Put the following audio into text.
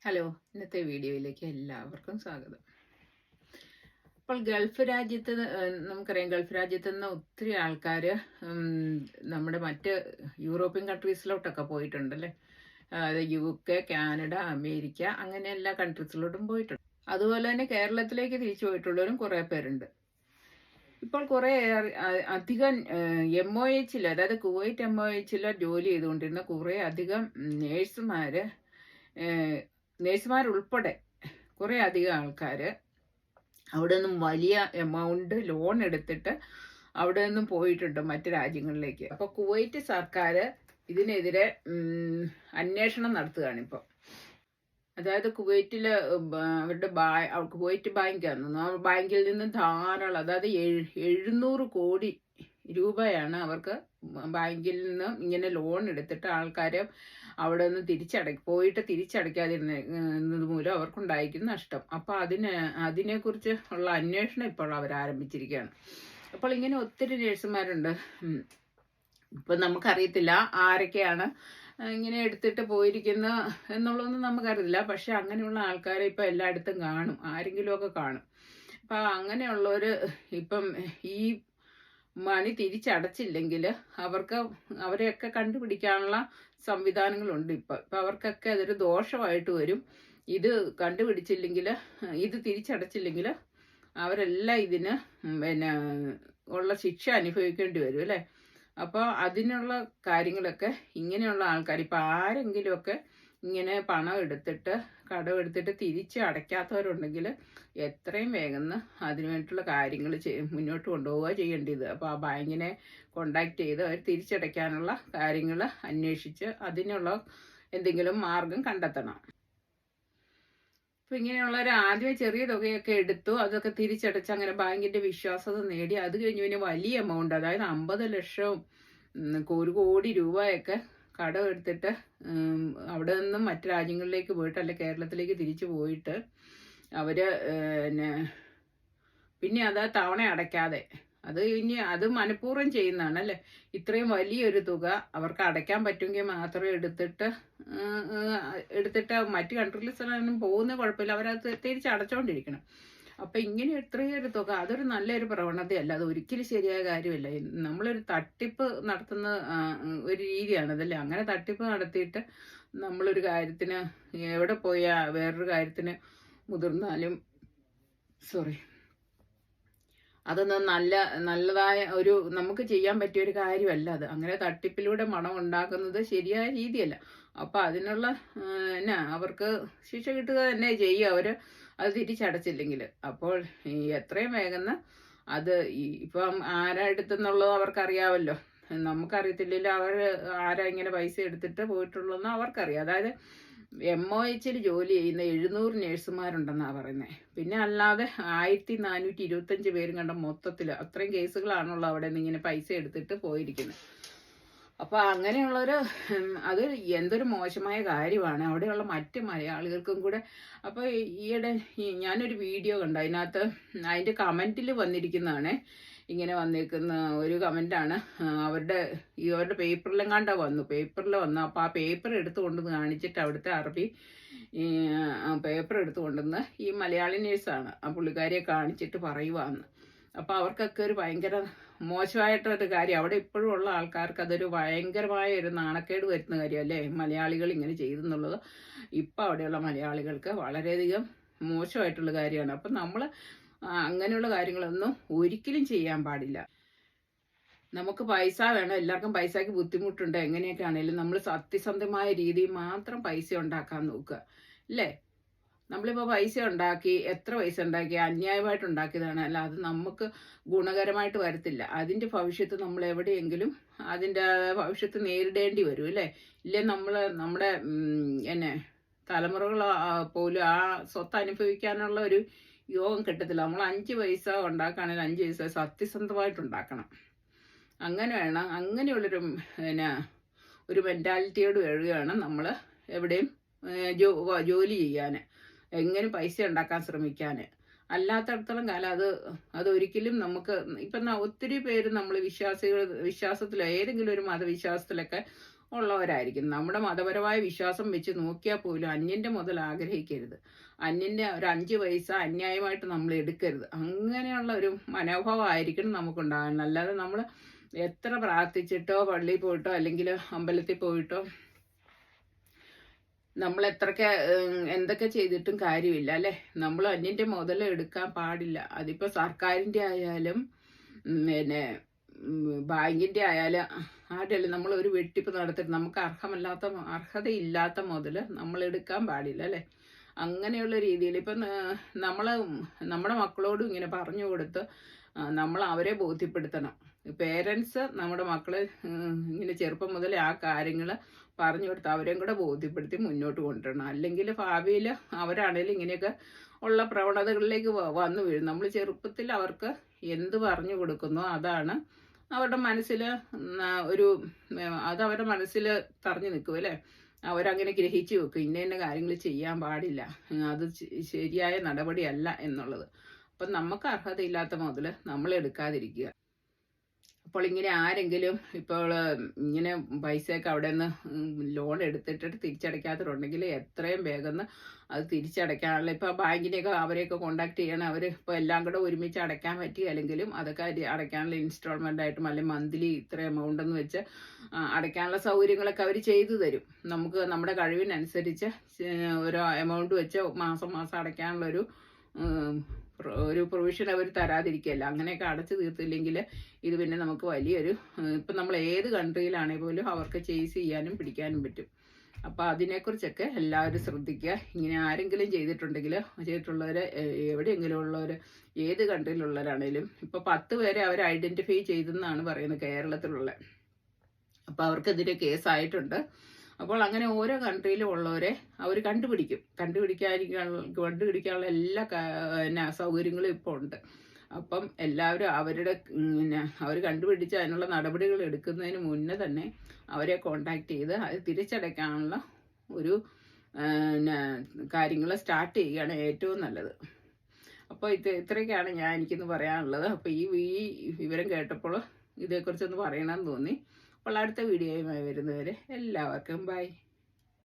Hello, ഇന്നത്തെ വീഡിയോയിലേക്ക് എല്ലാവർക്കും സ്വാഗതം. ഇപ്പോൾ ഗൾഫ് രാജ്യത്ത് നമുക്കറിയാം, ഗൾഫ് രാജ്യത്ത് നിന്ന് ഒത്തിരി ആൾക്കാർ നമ്മുടെ മറ്റ് യൂറോപ്യൻ കൺട്രീസിലോട്ടൊക്കെ പോയിട്ടുണ്ടല്ലേ. UK, കാനഡ, അമേരിക്ക, അങ്ങനെ എല്ലാ കൺട്രീസിലോട്ടും പോയിട്ടുണ്ട്. അതുപോലെ തന്നെ കേരളത്തിലേക്ക് തിരിച്ചു പോയിട്ടുള്ളവരും കുറേ പേരുണ്ട്. ഇപ്പോൾ കുറേ അധികം MOH, അതായത് കുവൈറ്റ് MOH ജോലി ചെയ്തുകൊണ്ടിരുന്ന കുറേ അധികം നേഴ്സുമാരുൾപ്പെടെ കുറേ അധികം ആൾക്കാർ അവിടെ നിന്നും വലിയ എമൗണ്ട് ലോൺ എടുത്തിട്ട് അവിടെ നിന്നും പോയിട്ടുണ്ട് മറ്റു രാജ്യങ്ങളിലേക്ക്. അപ്പോൾ കുവൈറ്റ് സർക്കാർ ഇതിനെതിരെ അന്വേഷണം നടത്തുകയാണ് ഇപ്പോൾ. അതായത് കുവൈറ്റിൽ അവരുടെ കുവൈറ്റ് ബാങ്കായിരുന്നു. ആ ബാങ്കിൽ നിന്ന് ധാരാളം, അതായത് 700 കോടി രൂപയാണ് അവർക്ക് ബാങ്കിൽ നിന്ന് ഇങ്ങനെ ലോൺ എടുത്തിട്ട് ആൾക്കാരെ അവിടെ നിന്ന് തിരിച്ചടയ്ക്കാതിരുന്നത് മൂലം അവർക്കുണ്ടായിരിക്കുന്ന നഷ്ടം. അപ്പോൾ അതിനെക്കുറിച്ച് ഉള്ള അന്വേഷണം ഇപ്പോൾ അവർ ആരംഭിച്ചിരിക്കുകയാണ്. അപ്പോൾ ഇങ്ങനെ ഒത്തിരി നേഴ്സുമാരുണ്ട്. ഇപ്പം നമുക്കറിയത്തില്ല ആരൊക്കെയാണ് ഇങ്ങനെ എടുത്തിട്ട് പോയിരിക്കുന്ന എന്നുള്ളതൊന്നും നമുക്കറിയില്ല. പക്ഷെ അങ്ങനെയുള്ള ആൾക്കാരെ ഇപ്പം എല്ലായിടത്തും കാണും, ആരെങ്കിലുമൊക്കെ കാണും. അപ്പം അങ്ങനെയുള്ളവർ ഇപ്പം ഈ മണി തിരിച്ചടച്ചില്ലെങ്കിൽ അവരെയൊക്കെ കണ്ടുപിടിക്കാനുള്ള സംവിധാനങ്ങളുണ്ട്. ഇപ്പം അവർക്കൊക്കെ അതൊരു ദോഷമായിട്ട് വരും. ഇത് കണ്ടുപിടിച്ചില്ലെങ്കിൽ, ഇത് തിരിച്ചടച്ചില്ലെങ്കിൽ അവരെല്ലാം ഇതിന് ഉള്ള ശിക്ഷ അനുഭവിക്കേണ്ടി വരും അല്ലേ. അപ്പോൾ അതിനുള്ള കാര്യങ്ങളൊക്കെ ഇങ്ങനെയുള്ള ആൾക്കാർ, ഇപ്പം ആരെങ്കിലുമൊക്കെ ഇങ്ങനെ കടമെടുത്തിട്ട് തിരിച്ച് അടയ്ക്കാത്തവരുണ്ടെങ്കിൽ എത്രയും വേഗം അതിനു വേണ്ടിയിട്ടുള്ള കാര്യങ്ങൾ മുന്നോട്ട് കൊണ്ടുപോവുക ചെയ്യേണ്ടത്. അപ്പോൾ ആ ബാങ്കിനെ കോണ്ടാക്ട് ചെയ്ത് അവർ തിരിച്ചടയ്ക്കാനുള്ള കാര്യങ്ങൾ അന്വേഷിച്ച് അതിനുള്ള എന്തെങ്കിലും മാർഗം കണ്ടെത്തണം. അപ്പോൾ ഇങ്ങനെയുള്ളവർ ആദ്യമേ ചെറിയ തുകയൊക്കെ എടുത്തു, അതൊക്കെ തിരിച്ചടച്ച് അങ്ങനെ ബാങ്കിൻ്റെ വിശ്വാസത നേടി. അത് കഴിഞ്ഞ് പിന്നെ വലിയ എമൗണ്ട്, അതായത് 50 ലക്ഷവും 1 കോടി രൂപയൊക്കെ കടമെടുത്തിട്ട് അവിടെ നിന്നും മറ്റു രാജ്യങ്ങളിലേക്ക് പോയിട്ട്, അല്ലെ കേരളത്തിലേക്ക് തിരിച്ചു പോയിട്ട് അവർ പിന്നെ അത് തവണ അടയ്ക്കാതെ, അത് മനഃപൂർവ്വം ചെയ്യുന്നതാണ് അല്ലേ. ഇത്രയും വലിയൊരു തുക അവർക്ക് അടയ്ക്കാൻ പറ്റുമെങ്കിൽ മാത്രമേ എടുത്തിട്ട് മറ്റു കൺട്രീസിലൊന്നും പോകുന്ന കുഴപ്പമില്ല, അവരത് തിരിച്ചടച്ചുകൊണ്ടിരിക്കണം. അപ്പം ഇങ്ങനെ ഇത്രയൊരു തുക, അതൊരു നല്ലൊരു പ്രവണതയല്ല, അത് ഒരിക്കലും ശരിയായ കാര്യമല്ല. നമ്മളൊരു തട്ടിപ്പ് നടത്തുന്ന ഒരു രീതിയാണതല്ലേ. അങ്ങനെ തട്ടിപ്പ് നടത്തിയിട്ട് നമ്മളൊരു കാര്യത്തിന് എവിടെ പോയാൽ വേറൊരു കാര്യത്തിന് മുതിർന്നാലും അതൊന്നും നല്ലതായ നമുക്ക് ചെയ്യാൻ പറ്റിയൊരു കാര്യമല്ല അത്. അങ്ങനെ തട്ടിപ്പിലൂടെ പണം ഉണ്ടാക്കുന്നത് ശരിയായ രീതിയല്ല. അപ്പം അതിനുള്ള അവർക്ക് ശിക്ഷ കിട്ടുക തന്നെ ചെയ്യും, അത് തിരിച്ചടച്ചില്ലെങ്കിൽ. അപ്പോൾ എത്രയും വേഗം അത് ഇപ്പം ആരാ എടുത്തെന്നുള്ളത് അവർക്കറിയാമല്ലോ, നമുക്കറിയത്തില്ലല്ലോ. ആരാ ഇങ്ങനെ പൈസ എടുത്തിട്ട് പോയിട്ടുള്ളതെന്ന് അവർക്കറിയാം. അതായത് MOH ജോലി ചെയ്യുന്ന 700 നേഴ്സുമാരുണ്ടെന്നാണ് പറയുന്നത്. പിന്നെ അല്ലാതെ 1425 പേരും കണ്ട മൊത്തത്തിൽ അത്രയും കേസുകളാണുള്ളത് അവിടെ നിന്ന് ഇങ്ങനെ പൈസ എടുത്തിട്ട് പോയിരിക്കുന്നത്. അപ്പോൾ അങ്ങനെയുള്ളൊരു അത് എന്തൊരു മോശമായ കാര്യമാണ് അവിടെയുള്ള മറ്റ് മലയാളികൾക്കും കൂടെ. അപ്പോൾ ഈയിടെ ഞാനൊരു വീഡിയോ കണ്ടു, അതിൻ്റെ കമൻറ്റിൽ വന്നിരിക്കുന്നതാണ്, ഇങ്ങനെ വന്നിരിക്കുന്ന ഒരു കമൻറ്റാണ്. ഇവരുടെ പേപ്പറിൽ വന്നു. അപ്പോൾ ആ പേപ്പർ എടുത്തു കൊണ്ടുവന്ന് കാണിച്ചിട്ട് അവിടുത്തെ അറബി പേപ്പർ എടുത്തു കൊണ്ടുവന്ന് ഈ മലയാളി നേഴ്സാണ് ആ പുള്ളിക്കാരിയെ കാണിച്ചിട്ട് പറയുവാന്ന്. അപ്പോൾ അവർക്കൊക്കെ ഒരു ഭയങ്കര മോശമായിട്ടൊരു കാര്യം, അവിടെ ഇപ്പോഴും ഉള്ള ആൾക്കാർക്ക് അതൊരു ഭയങ്കരമായ ഒരു നാണക്കേട് വരുന്ന കാര്യമല്ലേ മലയാളികൾ ഇങ്ങനെ ചെയ്തെന്നുള്ളത്. ഇപ്പം അവിടെയുള്ള മലയാളികൾക്ക് വളരെയധികം മോശമായിട്ടുള്ള കാര്യമാണ്. അപ്പം നമ്മൾ അങ്ങനെയുള്ള കാര്യങ്ങളൊന്നും ഒരിക്കലും ചെയ്യാൻ പാടില്ല. നമുക്ക് പൈസ വേണം, എല്ലാവർക്കും പൈസയ്ക്ക് ബുദ്ധിമുട്ടുണ്ട്. എങ്ങനെയൊക്കെ ആണെങ്കിലും നമ്മൾ സത്യസന്ധമായ രീതിയിൽ മാത്രം പൈസ ഉണ്ടാക്കാൻ നോക്കുക അല്ലേ. നമ്മളിപ്പോൾ എത്ര പൈസ ഉണ്ടാക്കി അന്യായമായിട്ട് ഉണ്ടാക്കിയതാണ്, അല്ല അത് നമുക്ക് ഗുണകരമായിട്ട് വരത്തില്ല. അതിൻ്റെ ഭവിഷ്യത്ത് നമ്മൾ എവിടെയെങ്കിലും അതിൻ്റെ ഭവിഷ്യത്ത് നേരിടേണ്ടി വരും അല്ലേ. ഇല്ലേ നമ്മുടെ തലമുറകൾ പോലും ആ സ്വത്ത് അനുഭവിക്കാനുള്ള ഒരു യോഗം കിട്ടത്തില്ല. നമ്മൾ 5 പൈസ ഉണ്ടാക്കുകയാണെങ്കിൽ 5 പൈസ സത്യസന്ധമായിട്ട് ഉണ്ടാക്കണം. അങ്ങനെ വേണം, അങ്ങനെയുള്ളൊരു ഒരു മെൻറ്റാലിറ്റിയോട് വരികയാണ് നമ്മൾ എവിടെയും ജോലി ചെയ്യാൻ, എങ്ങനെ പൈസ ഉണ്ടാക്കാൻ ശ്രമിക്കാൻ. അല്ലാത്തടത്തോളം കാലം അതൊരിക്കലും നമുക്ക് ഇപ്പം ഒത്തിരി പേര് നമ്മൾ വിശ്വാസത്തിൽ ഏതെങ്കിലും ഒരു മതവിശ്വാസത്തിലൊക്കെ ഉള്ളവരായിരിക്കും. നമ്മുടെ മതപരമായ വിശ്വാസം വെച്ച് നോക്കിയാൽ പോലും അന്യൻ്റെ മുതൽ ആഗ്രഹിക്കരുത്. അന്യൻ്റെ ഒരു 5 പൈസ അന്യായമായിട്ട് നമ്മൾ എടുക്കരുത്. അങ്ങനെയുള്ള ഒരു മനോഭാവമായിരിക്കണം നമുക്കുണ്ടാകണം. അല്ലാതെ നമ്മൾ എത്ര പ്രാർത്ഥിച്ചിട്ടോ പള്ളിയിൽ പോയിട്ടോ അല്ലെങ്കിൽ അമ്പലത്തിൽ പോയിട്ടോ നമ്മൾ എത്രയൊക്കെ എന്തൊക്കെ ചെയ്തിട്ടും കാര്യമില്ല അല്ലേ. നമ്മൾ അന്യൻ്റെ മുതൽ എടുക്കാൻ പാടില്ല. അതിപ്പോൾ സർക്കാരിൻ്റെ ആയാലും പിന്നെ ബാങ്കിൻ്റെ ആയാലും ആരുടെയല്ല നമ്മൾ ഒരു വെട്ടിപ്പ് നടത്തിയിട്ട് നമുക്ക് അർഹതയില്ലാത്ത മുതൽ നമ്മൾ എടുക്കാൻ പാടില്ല അല്ലേ. അങ്ങനെയുള്ള രീതിയിൽ ഇപ്പം നമ്മൾ നമ്മുടെ മക്കളോടും ഇങ്ങനെ പറഞ്ഞു കൊടുത്ത് നമ്മൾ അവരെ ബോധ്യപ്പെടുത്തണം. പേരൻസ് നമ്മുടെ മക്കളെ ഇങ്ങനെ ചെറുപ്പം മുതൽ ആ കാര്യങ്ങൾ പറഞ്ഞു കൊടുത്ത് അവരെയും കൂടെ ബോധ്യപ്പെടുത്തി മുന്നോട്ട് കൊണ്ടുവരണം. അല്ലെങ്കിൽ ഭാവിയിൽ അവരാണേലും ഇങ്ങനെയൊക്കെ ഉള്ള പ്രവണതകളിലേക്ക് വന്നു വീഴും. നമ്മൾ ചെറുപ്പത്തിൽ അവർക്ക് എന്ത് പറഞ്ഞു കൊടുക്കുന്നോ അതാണ് അവരുടെ മനസ്സിൽ അവരുടെ മനസ്സിൽ തറഞ്ഞു നിൽക്കും അല്ലേ. അവരങ്ങനെ ഗ്രഹിച്ചു വെക്കും ഇന്ന ഇന്ന കാര്യങ്ങൾ ചെയ്യാൻ പാടില്ല, അത് ശരിയായ നടപടിയല്ല എന്നുള്ളത്. അപ്പം നമുക്ക് അർഹതയില്ലാത്ത മുതൽ നമ്മൾ എടുക്കാതിരിക്കുക. അപ്പോൾ ഇങ്ങനെ ആരെങ്കിലും ഇപ്പോൾ ഇങ്ങനെ പൈസയൊക്കെ അവിടെ നിന്ന് ലോൺ എടുത്തിട്ട് തിരിച്ചടയ്ക്കാത്തവരുണ്ടെങ്കിൽ എത്രയും വേഗം അത് തിരിച്ചടയ്ക്കാനുള്ള ഇപ്പോൾ ബാങ്കിനെയൊക്കെ അവരെയൊക്കെ കോണ്ടാക്ട് ചെയ്യണം. അവർ ഇപ്പോൾ എല്ലാം കൂടെ ഒരുമിച്ച് അടയ്ക്കാൻ പറ്റിയില്ലെങ്കിലും അതൊക്കെ അടയ്ക്കാനുള്ള ഇൻസ്റ്റാൾമെൻ്റ് ആയിട്ടും അല്ലെങ്കിൽ മന്ത്ലി ഇത്ര എമൗണ്ട് എന്ന് വെച്ച് അടയ്ക്കാനുള്ള സൗകര്യങ്ങളൊക്കെ അവർ ചെയ്തു തരും. നമുക്ക് നമ്മുടെ കഴിവിനനുസരിച്ച് ഒരു എമൗണ്ട് വെച്ച് മാസം അടയ്ക്കാനുള്ളൊരു പ്രൊവിഷൻ അവർ തരാതിരിക്കുകയല്ല. അങ്ങനെയൊക്കെ അടച്ചു തീർത്തില്ലെങ്കിൽ ഇത് പിന്നെ നമുക്ക് വലിയൊരു ഇപ്പം നമ്മൾ ഏത് കൺട്രിയിലാണെങ്കിൽ പോലും അവർക്ക് ചേസ് ചെയ്യാനും പിടിക്കാനും പറ്റും. അപ്പോൾ അതിനെക്കുറിച്ചൊക്കെ എല്ലാവരും ശ്രദ്ധിക്കുക. ഇങ്ങനെ ആരെങ്കിലും ചെയ്തിട്ടുള്ളവർ എവിടെയെങ്കിലും ഉള്ളവർ ഏത് കൺട്രിയിലുള്ളവരാണേലും ഇപ്പോൾ 10 പേരെ അവർ ഐഡൻറ്റിഫൈ ചെയ്തെന്നാണ് പറയുന്നത് കേരളത്തിലുള്ള. അപ്പോൾ അവർക്കെതിരെ കേസായിട്ടുണ്ട്. അപ്പോൾ അങ്ങനെ ഓരോ കൺട്രിയിലും ഉള്ളവരെ അവർ കണ്ടുപിടിക്കാനുള്ള എല്ലാ സൗകര്യങ്ങളും ഇപ്പോൾ ഉണ്ട്. അപ്പം എല്ലാവരും അവർ കണ്ടുപിടിച്ച് അതിനുള്ള നടപടികൾ എടുക്കുന്നതിന് മുന്നേ തന്നെ അവരെ കോണ്ടാക്ട് ചെയ്ത് അത് തിരിച്ചടയ്ക്കാനുള്ള ഒരു കാര്യങ്ങൾ സ്റ്റാർട്ട് ചെയ്യുകയാണ് ഏറ്റവും നല്ലത്. അപ്പോൾ ഇത്രയൊക്കെയാണ് എനിക്കിന്ന് പറയാനുള്ളത്. അപ്പോൾ ഈ വിവരം കേട്ടപ്പോൾ ഇതേക്കുറിച്ചൊന്ന് പറയണമെന്ന് തോന്നി. അപ്പോൾ അടുത്ത വീഡിയോയുമായി വരുന്നവരെ എല്ലാവർക്കും ബൈ.